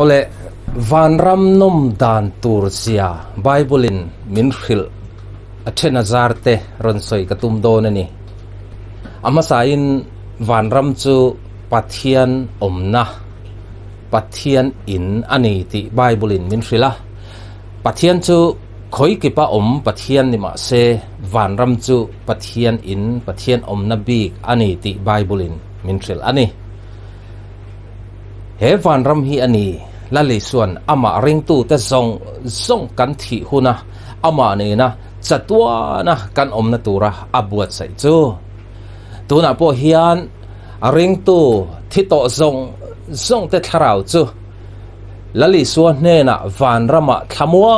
ole van ram nom dan tur sia Bible in min khil athena zarte ron soi katum don ani ama sain van ram chu pathian omna pathian in ani ti Bible in min khila pathian chu khoi kipa om pathian ni ma se van ram chu pathian in pathian omna bik ani ti Bible in min khil ani he van ram hi ani lali suan ama ring tu te zong kan thi huna ama ne na chatwa na kan omna tura abuat sai chu tuna po hian ring tu thi to zong te tharau chu lali suan ne na van rama thamua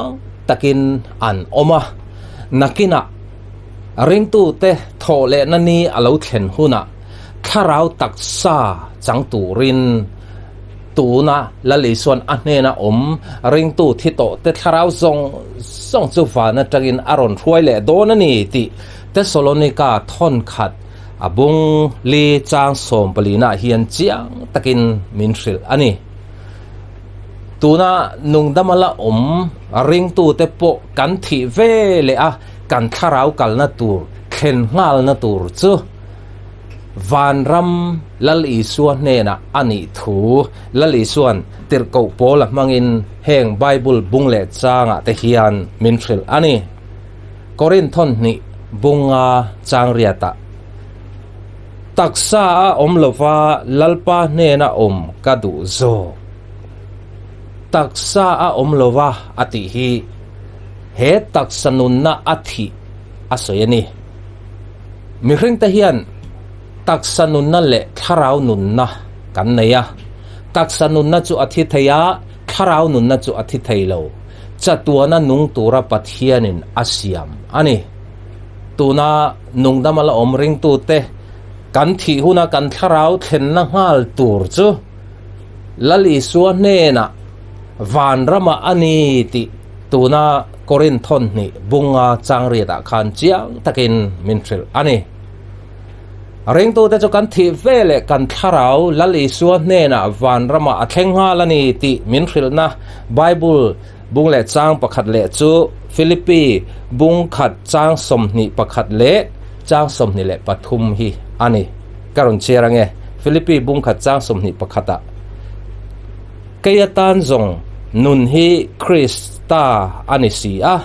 takin an oma nakina ring tu te thole na ni alo thlen huna tharau taksa chang turin tuna lali suan ane na ring tu thi to te tharau zong chu fa na tagin aron thuai le don ani ti Thessalonica thon khat abung li chang som palina hian chiang takin min hril ani tuna nungdamala ring tu te po kan thi ve le a kan tharau kalna tur khen ngal na tur chu van ram lali suan ne na ani thu lali suan tir ko pola mangin heng Bible bung le changa te hian min hril ani Korinthon ni bunga chang riata taksa lova lalpa ne na kadu zo taksa lova ati hi he taksanun na athi asoyani mi hring te hian taksanun na le tharau nun na kan neya taksanun na chu athi thaya tharau nun na chu athi thailo chatuana nung tura pathianin asiam ani tuna nungdamala ring tu te kan thi huna kan tharau thlen na ngal tur chu lali suan ne na van rama ani ti tuna Korinthon ni bunga changri da khan chiang takin min thril ani ring tu te chu kan thi vele kan tharau lali suan ne na van rama athenga lani ti min thril na Bible bung le chang pakhat le chu Philippi bung khat chang somni pakhat le chang somni le pathum hi ani karon cherange Philippi bung khat chang somni pakhata kayatan zong nun hi Krista ani si a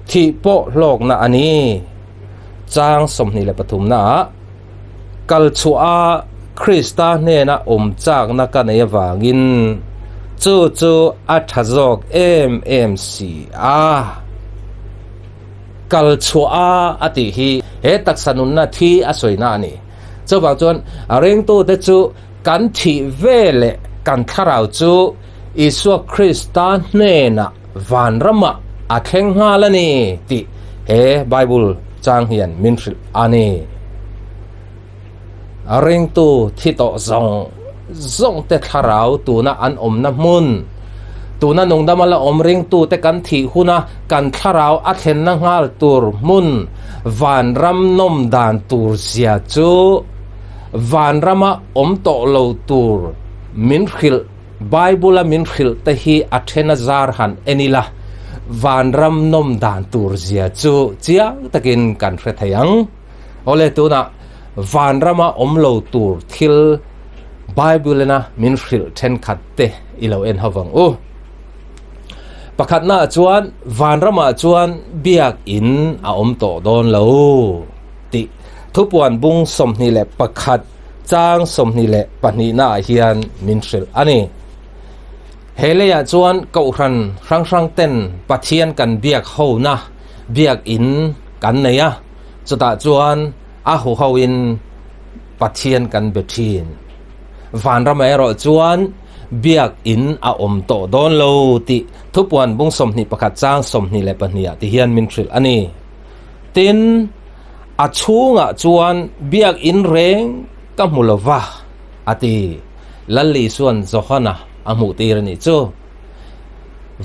thi po lok na ani chang somni le pathum na kal chua Krista ne na chak na ka ne wangin chu athazok si a kal chua ati hi he taksanun na thi asoina ani chawang chuan reng tu te chu kan thi vele kan tharau chu Isu Krista ne na van rama atheng halani ti he Bible chang hian min thril ani ring tu thi to zong te tharau tuna an na mun tuna nungdamala ring tu te kan thi huna kan tharau athen na ngal tur mun van ram nom dan tur sia chu van rama to lo tur min khil Bible min khil te hi athena zar han enila van ram nom dan tur zia chu chiang takin kan hre thayang ole tuna van rama lo tur thil Bible na min khil then khat te ilo en hawang pakhat na chuan van rama chuan biak in a to don lo ti thupuan bung somni le pakhat chang somni le pani na hian min khil ani Heleya chuan kauhran rang ten pathian kan biak ho na biak in kan neya chuta chuan a ho in pathian kan bethin van ramero chuan biak in a to don lo ti thupuan bung somni pakhat chang somni le pahnia ti hian min thril ani tin a chunga chuan biak in reng ka mulova ati lalli suan zohana amu tirani chu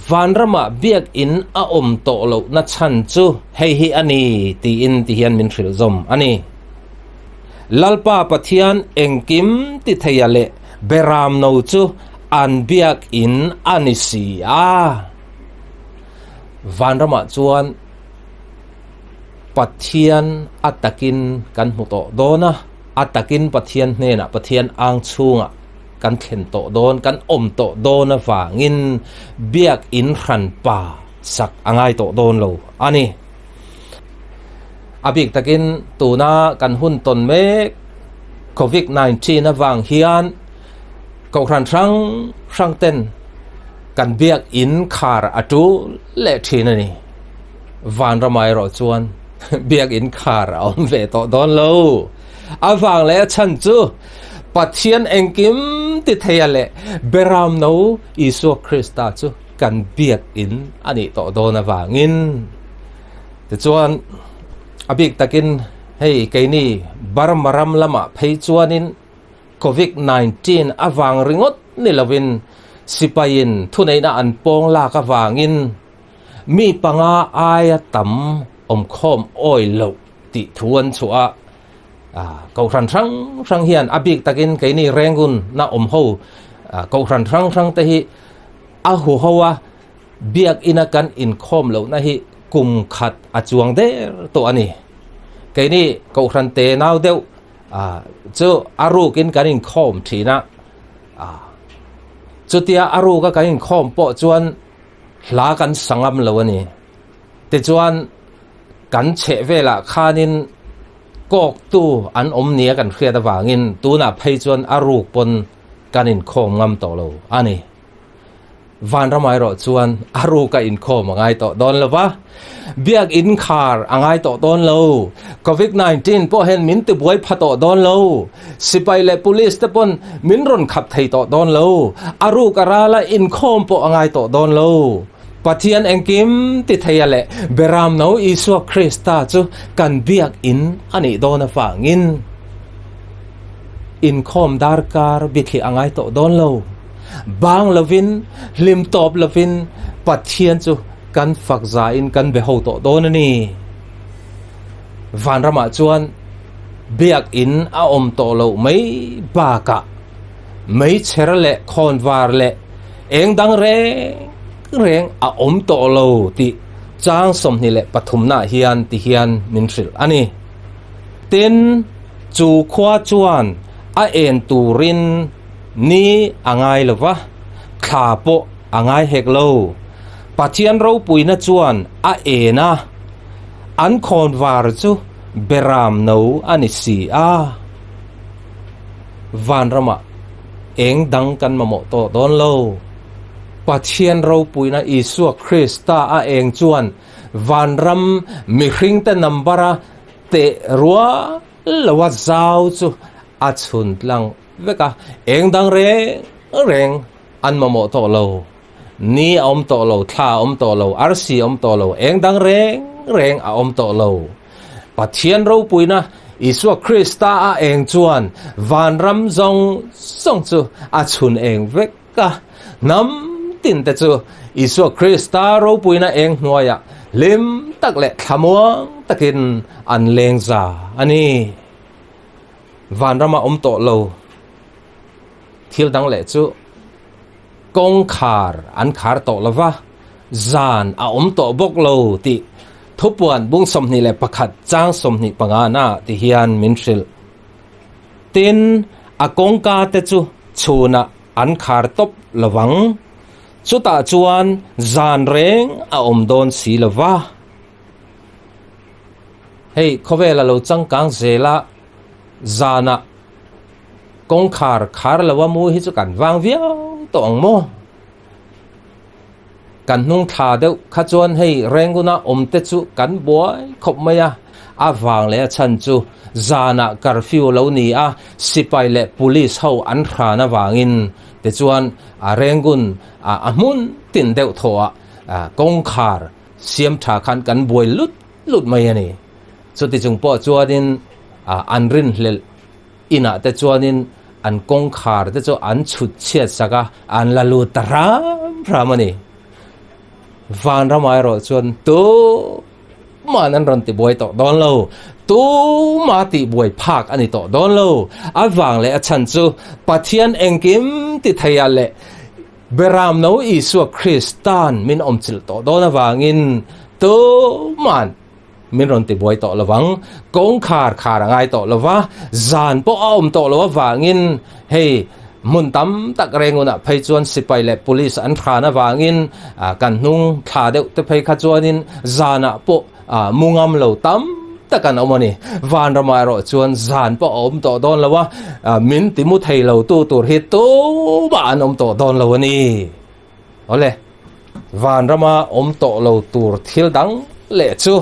van rama biak in a to lo na chan chu hei hi ani ti in ti hian min thril zom ani lalpa pathian engkim ti thayale beram no chu an biak in anisi van rama chuan pathian atakin kan muto dona atakin pathian hne na pathian ang chunga kan thlen to don kan om to dona wangin biak in ran pa sak angai to don lo ani abik takin tuna kan hun ton me covid-19 na wang hian ko ran rang ten kan biak in khar atu le thina ni van ramai ro chuan biak in khar om ve to don lo awang le chan chu pathian engkim ti thaya le beram no isu krista chu kan biak in ani to don awangin ti chuan abik takin hei kaini barmaram lama phei chuanin covid-19 awang ringot ni lovin sipain thuneina an pong la ka wangin mi panga aya tam om khom oi lo ti thuan chua ko ran rang hian abik takin kaini rengun na ho ko ran rang te hi a hu howa biak ina kan in khom lo na hi kum khat achuang de to ani kaini ko ran te naw deu chu aru kin kan in khom thina chu tia aru ka kan in khom po chuan hla kan sangam lo ani te chuan kan che vela khanin kok tu an om nia kan khria da wangin tu na phei chuan aru pon kan in khom ngam to lo ani van ramai ro chuan aru ka in khom angai to don lova biak in khar angai to don lo covid-19 po hen min te buai phato don lo sipai le police te pon min ron khap thei to don lo aru karala in khom po angai to don lo pathian engkim ti thaya le beram no isu krista chu kan biak in ani dona fangin in khom darkar bikhi angai to don lo bang lovin lim top lovin pathian chu kan fakza in kan beho to don ani van rama chuan biak in a om to lo mai ba ka mai cherle khon war le eng dang re reng a om to lo ti chang som ni le pathum na hian ti hian min ril ani tin chu khwa chuan a en turin ni angai lova kha po angai hek lo pathian ro puina chuan a ena an khon war chu beram no ani si van rama eng dang kan mamo to don lo pathian ro puina isu krista a eng chuan van ram mi hring te nambara te ruwa lawa zau chu a chun tlang veka eng dang reng an mamo to lo ni om to lo tha om to lo rc om to lo eng dang reng a om to lo pathian ro puina isu krista a eng chuan van ram zong chu a chun eng veka nam tin te chu isu krista ro puina eng hnuaya lim tak le thamuang takin an leng za ani van rama om to lo thil dang le chu kong khar an khar to lova zan a om to bok lo ti thupuan bung som ni le pakhat chang som ni panga na ti hian min hril tin a kong ka te chu chuna an khar top lawang chuta chuan zan reng a om don si lova hei khovela lo changkang zela zana kong khar lawa mu hi chu kan wang viau to ang mo kan nung tha deuh kha chuan hei renguna om te chu kan buai khop maya awang le chan chu zana curfew lo ni a sipai le police ho an thana wangin te chuan a rengun a amun tin deuh thoa kong khar siam tha khan kan buai lut mai ani chu ti chung po chuanin an rin hlel ina te chuanin an kong khar te chu an chut chiat saka an lalu taram ramani van ramai ro chuan tu manan ron ti buai to don lo tu ma ti buai phak ani to don lo awang le achan chu pathian engkim ti thaya le beram no Isu Kristan min chil to do na wangin to man min ron ti boy to lawang kong khar ngai to lawa zan po to lawa wangin hey mun tam tak renguna phei chuan sipai le police an thana wangin kan hnung thla deuh te phei kha chuanin zana po mungam lo tam takan omani van ramai ro chuan zan po to don lawa min ti mu thei lo tu tur hi to ba an to don lo ni ole van rama to lo tur thil dang le chu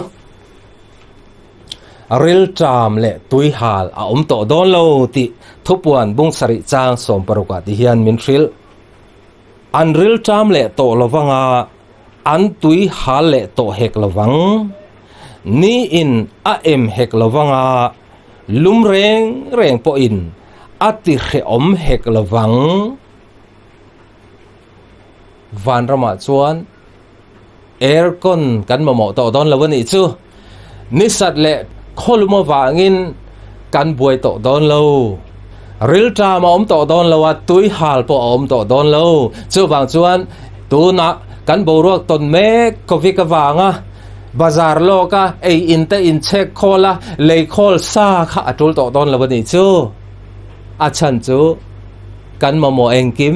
ril tram le tui hal to don lo ti thupuan bung sari chang som paruka ti hian min thil an ril tram le to lowanga an tui hal le to hek lowang ni in em hek lowanga lum reng po in ati khe hek lowang van rama chuan aircon kan mo to don lawani chu nisat le kholuma wangin kan buai to don lo ril tra ma to don lo wa tui hal po to don lo chu wang chuan tu na kan boruak ton me kovi ka wanga bazar loka inte in check khola le khol sa kha atul to don lo ni chu achan chu kan mo engkim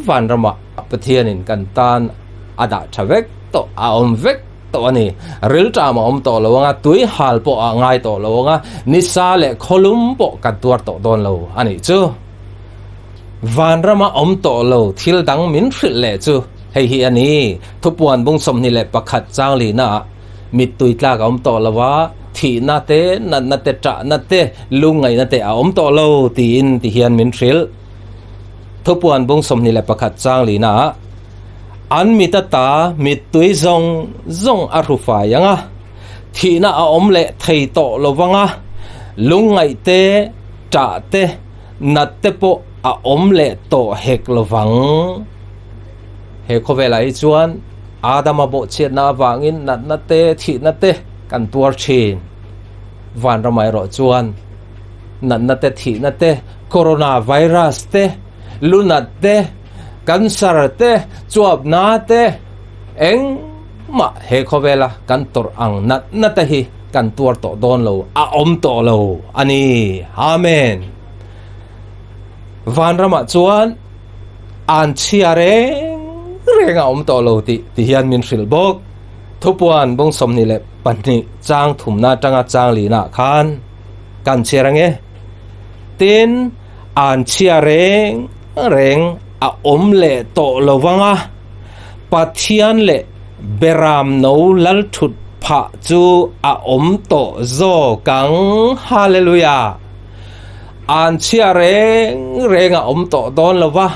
van rama pathianin kan tan ada thavek to vek to ani ril tra ma to lawanga tui hal po ngai to lawanga nisa le kholum po kan tuar to don lo ani chu van rama to lo thil dang min thil le chu hei hi ani thupuan bung som ni le pakhat chang li na mit tui tla ka to lawa thi na te na te tra na te lungai na te to lo tin ti hian min thil thupuan bung som ni le pakhat chang li na an mitata mit tui zong arufa yanga thina le thei to lowanga lungai te ta te nat te po le to hek lowang he khovelai chuan adama bo chet na wangin nat na te thina te kan tuar chin van ramai ro chuan nat na te thina te corona virus te lunat te cancer te chuap na te eng ma he khovela kan tor ang na te hi kan tuar to don lo to lo ani amen van rama chuan an chiare renga to lo ti hian min hril bok thupuan bong som ni le pani chang thum na tanga chang li na khan kan chiarange tin an chiare reng le to lowanga pathian le beram no lal thut pha chu to zo kang hallelujah an chia reng to don lowa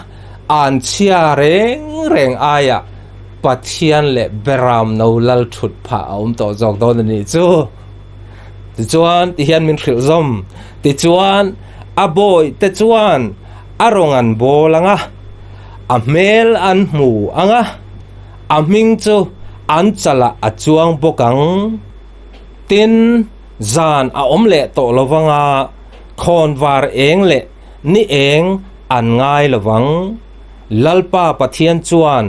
an chia reng aya pathian le beram no lal thut pha to zo don ni chu ti chuan ti hian min khil zom ti chuan aboy te chuan arongan bolanga amel an mu anga aming chu an chala achuang bokang tin zan le to lowanga khon war eng le ni eng an ngai lowang lalpa pathian chuan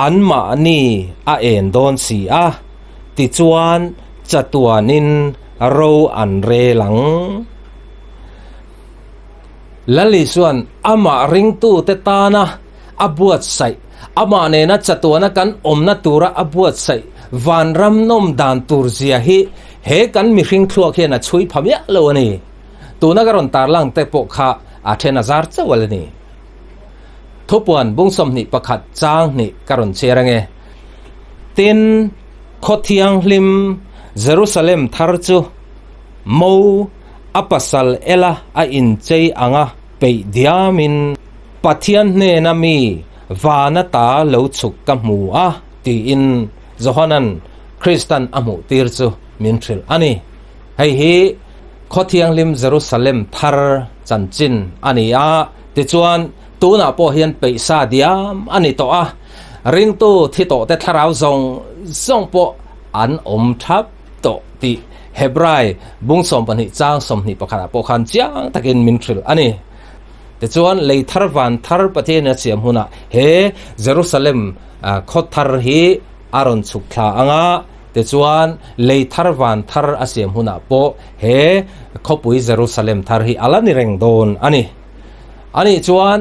an ma ni en don si ti chuan chatuanin ro an re lang lali suan ama ring tu te tana abuat sai ama ne na chatuana kan na tura abuat sai van ram nom dan tur zia hi he kan mi hring thluak he na chui phamya lo ni tuna garon tar lang te po kha 10,000 chawal ni thupuan bungsom ni pakhat chang ni karon cherange tin khothiang hlim Jerusalem thar chu mo apasal ela a in chei anga pe diamin pathian ne nami vana ta lo chuk ka mu ti in Johanan Christian amu tir chu min thil ani hei hi khothiang lim Jerusalem thar chanchin ani ti chuan tuna po hian peisa diam ani to ring tu thi to te tharau zong po an thap to ti Hebrai bungsom pani chang som ni pakha po khan chiang takin min thil ani te chuan lei thar van thar pathian a siam huna he Jerusalem khot thar hi aron chuk thla anga te chuan lei thar van thar a siam huna po he khopui Jerusalem thar hi alani reng don ani chuan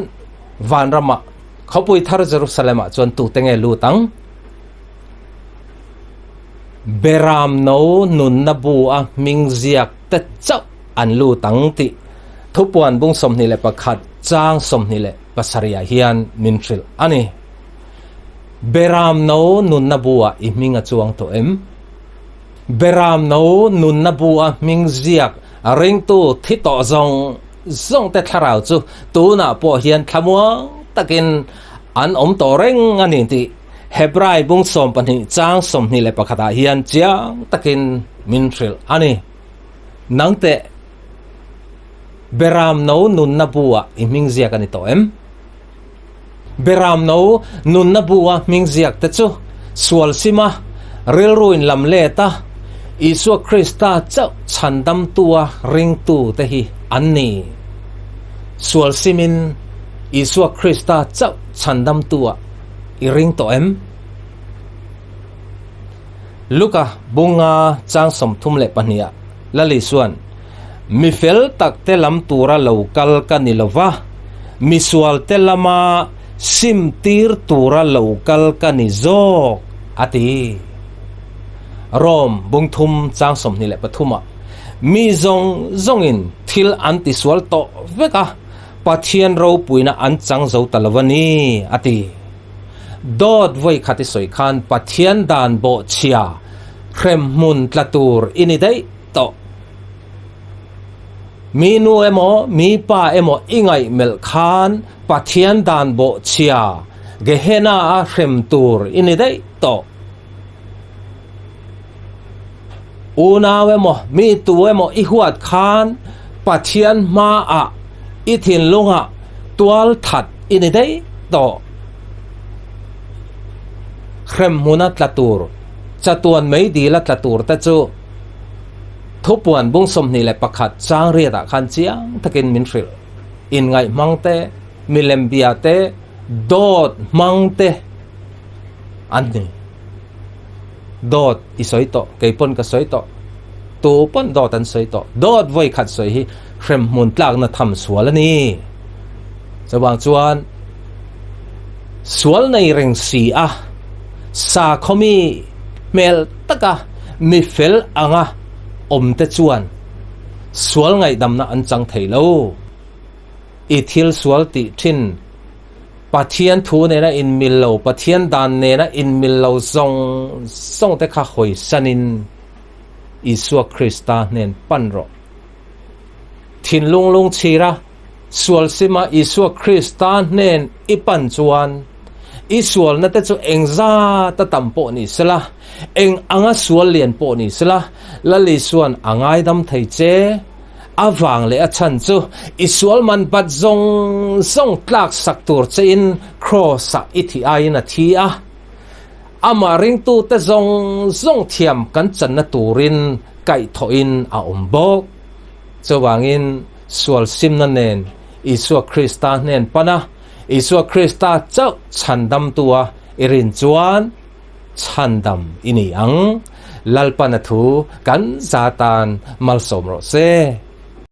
van rama khopui thar Jerusalem a chuan tu tenge lu tang beram no nun na bu a ming ziak te chau an lu tang ti thupuan bung som ni le pakhat chang som ni le pasaria hian mintril ani beram no nun na bu a i minga chuang to em beram no nun na bu a ming ziak ring tu thi to zong te tharau chu tu na po hian thamuang takin an om to reng ani ti Hebrai bung som pani chang som ni le pakhata hian chiang takin mintril ani nangte beram no nun na bua i ming ziak ani to em beram no nun na bua ming ziak te chu sual sima ril ruin lam le ta Isu Krista chau chandam tua ring tu te hi anni sual simin Isu Krista chau chandam tua i ring to em Luka bunga chang som thum le pania lali suan mi fel tak te lam tura local kanilova mi sual te lama sim tir tura local kanizo ati rom bung thum chang som ni le pathuma mi zong in thil anti sual to veka pathian ro puina an chang zo talawani ati dot voi khati soi khan pathian dan bo chia khrem mun tlatur ini dai to mi nu emo mi pa emo ingai mel khan pathian dan bo chia gehena a khrem tur ini dai to una emo mi tu emo i huat khan pathian ma a i thin lunga tual that ini dai to khrem muna tlatur chatuan mei di la tlatur ta chu thupuan bung som ni le pakhat chang ria da khan chiang takin minril in ngai mangte milem biate dot mangte anni dot isoi to keipon ka soi to tu pon dot an soi to dot voi khat soi hi khrem mun tlak na tham sual ani chawang chuan sual nei reng si a sa khomi mel taka mi fel anga om te chuan sual ngai damna an chang theilo i thil sual ti thin pathian thu ne na in millo pathian dan ne na in millo song te kha hoi sanin Isu Krista nen panro thin lung chira sual sima Isu Krista nen ipan chuan isual na te chu engza ta tampo ni sela eng anga sual lian po ni sela lali suan angai dam thei che awang le a chan chu isual man bat zong tlak sak tur che in cross a ithi ai na thi a ama ring tu te zong thiam kan chan na turin kai tho in a ombok chawangin sual sim na nen Isu Krista nen pana Isu Krista chau chandam tua irin chuan chandam ini ang lalpanathu kan zatan malsom ro se